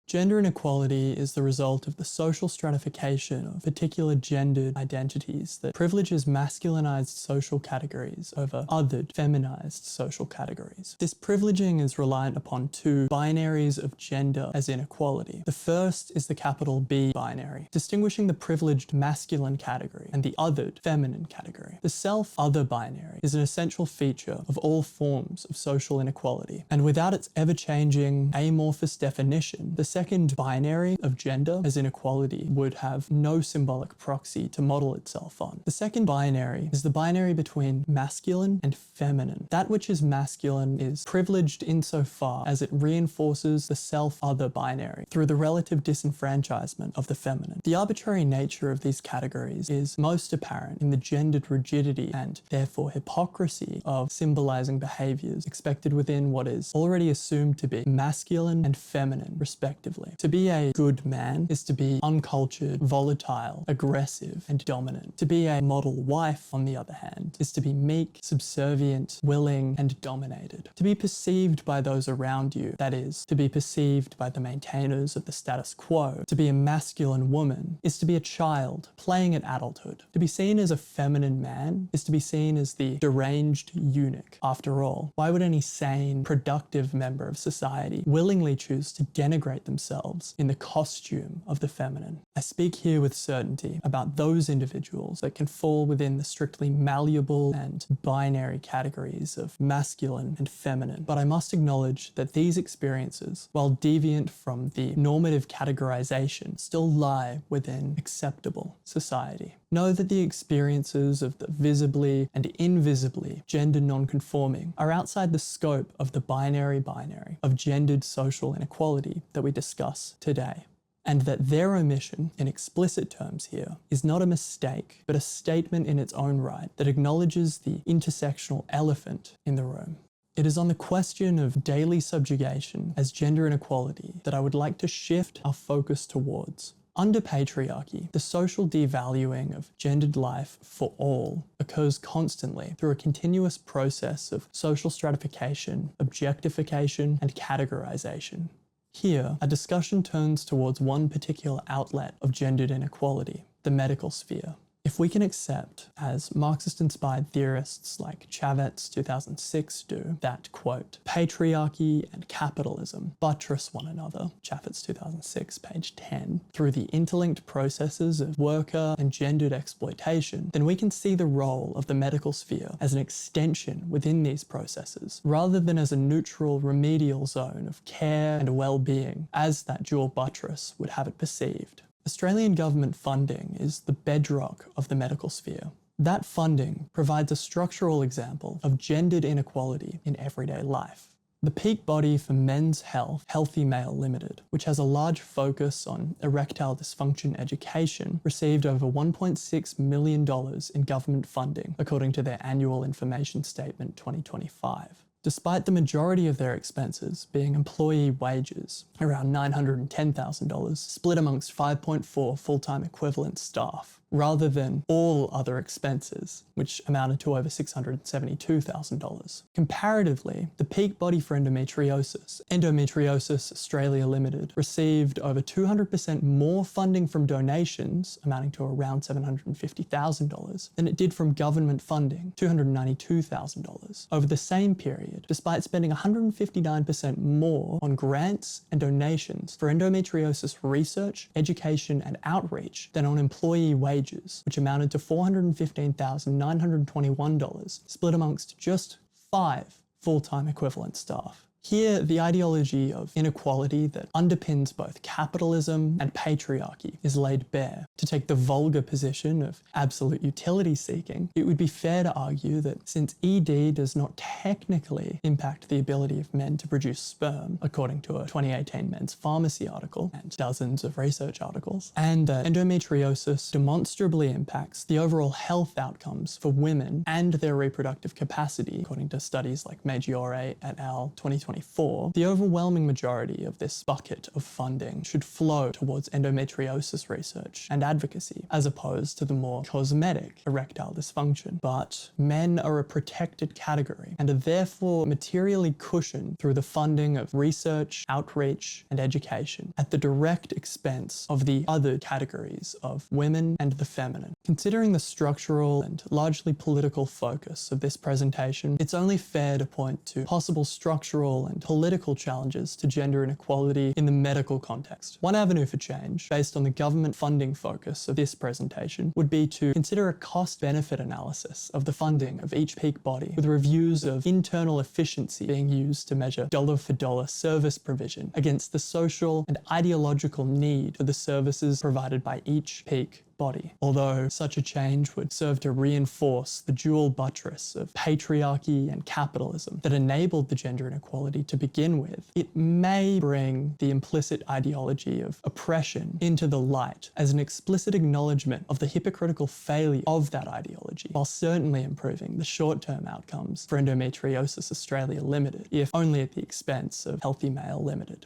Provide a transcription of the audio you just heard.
Gender inequality is the result of the social stratification of particular gendered identities that privileges masculinized social categories over othered feminized social categories. This privileging is reliant upon two binaries of gender as inequality. The first is the capital B binary, distinguishing the privileged masculine category and the othered feminine category. The self-other binary is an essential feature of all forms of social inequality, and without its ever-changing, amorphous definition, the second binary of gender as inequality would have no symbolic proxy to model itself on. The second binary is the binary between masculine and feminine. That which is masculine is privileged insofar as it reinforces the self-other binary through the relative disenfranchisement of the feminine. The arbitrary nature of these categories is most apparent in the gendered rigidity and therefore hypocrisy of symbolizing behaviors expected within what is already assumed to be masculine and feminine, respectively. To be a good man is to be uncultured, volatile, aggressive, and dominant. To be a model wife, on the other hand, is to be meek, subservient, willing, and dominated. To be perceived by those around you, that is, to be perceived by the maintainers of the status quo, to be a masculine woman, is to be a child, playing at adulthood. To be seen as a feminine man is to be seen as the deranged eunuch. After all, why would any sane, productive member of society willingly choose to denigrate themselves in the costume of the feminine? I speak here with certainty about those individuals that can fall within the strictly malleable and binary categories of masculine and feminine, but I must acknowledge that these experiences, while deviant from the normative categorization, still lie within acceptable society. Know that the experiences of the visibly and invisibly gender non-conforming are outside the scope of the binary of gendered social inequality that we discuss today, and that their omission in explicit terms here is not a mistake, but a statement in its own right that acknowledges the intersectional elephant in the room. It is on the question of daily subjugation as gender inequality that I would like to shift our focus towards. Under patriarchy, the social devaluing of gendered life for all occurs constantly through a continuous process of social stratification, objectification, and categorization. Here, a discussion turns towards one particular outlet of gendered inequality, the medical sphere. If we can accept, as Marxist-inspired theorists like Chavet's 2006 do, that, quote, patriarchy and capitalism buttress one another, Chavet's 2006, page 10, through the interlinked processes of worker and gendered exploitation, then we can see the role of the medical sphere as an extension within these processes, rather than as a neutral remedial zone of care and well-being, as that dual buttress would have it perceived. Australian government funding is the bedrock of the medical sphere. That funding provides a structural example of gendered inequality in everyday life. The peak body for Men's Health, Healthy Male Limited, which has a large focus on erectile dysfunction education, received over $1.6 million in government funding, according to their annual information statement 2025. Despite the majority of their expenses being employee wages, around $910,000, split amongst 5.4 full-time equivalent staff, rather than all other expenses, which amounted to over $672,000. Comparatively, the peak body for endometriosis, Endometriosis Australia Limited, received over 200% more funding from donations, amounting to around $750,000, than it did from government funding, $292,000, over the same period, despite spending 159% more on grants and donations for endometriosis research, education, and outreach than on employee wages, which amounted to $415,921, split amongst just 5 full-time equivalent staff. Here, the ideology of inequality that underpins both capitalism and patriarchy is laid bare. To take the vulgar position of absolute utility seeking, it would be fair to argue that since ED does not technically impact the ability of men to produce sperm, according to a 2018 Men's Pharmacy article and dozens of research articles, and that endometriosis demonstrably impacts the overall health outcomes for women and their reproductive capacity, according to studies like Maggiore et al. 2021, 2024, the overwhelming majority of this bucket of funding should flow towards endometriosis research and advocacy, as opposed to the more cosmetic erectile dysfunction. But men are a protected category and are therefore materially cushioned through the funding of research, outreach, and education at the direct expense of the other categories of women and the feminine. Considering the structural and largely political focus of this presentation, it's only fair to point to possible structural and political challenges to gender inequality in the medical context. One avenue for change, based on the government funding focus of this presentation, would be to consider a cost-benefit analysis of the funding of each peak body, with reviews of internal efficiency being used to measure dollar-for-dollar service provision against the social and ideological need for the services provided by each peak body. Although such a change would serve to reinforce the dual buttress of patriarchy and capitalism that enabled the gender inequality to begin with, it may bring the implicit ideology of oppression into the light as an explicit acknowledgement of the hypocritical failure of that ideology, while certainly improving the short-term outcomes for Endometriosis Australia Limited, if only at the expense of Healthy Male Limited.